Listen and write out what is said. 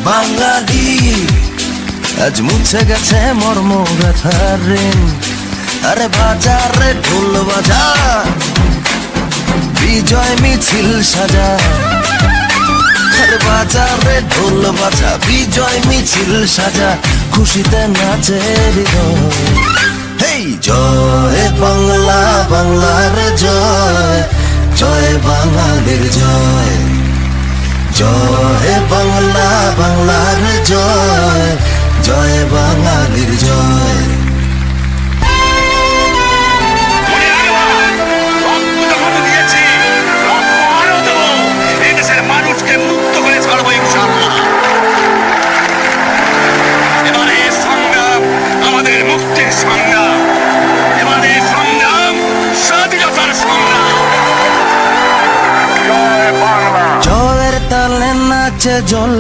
বাঙালি আজ মুছে গেছে মর্ম ব্যথার ঋণ। আরে বাজারে ঢোল বাজা, বিজয় মিছিল সাজা। আরে বাজারে ঢোল বাজা, বিজয় মিছিল সাজা, খুশিতে নাচে হৃদয়। হেই জয় বাংলা, বাংলার জয়, জয় বাঙালির জয়। জয় বাংলা, বাংলার জয়, জয় বাঙালির জয়। মানুষকে মুক্ত করে ছাড়বো ইনশাআল্লাহ। এবারে সংগ্রাম আমাদের মুক্তির সংগ্রাম, এবারে সংগ্রাম স্বাধীনতার সংগ্রাম। জয়ের তালে নাচে জল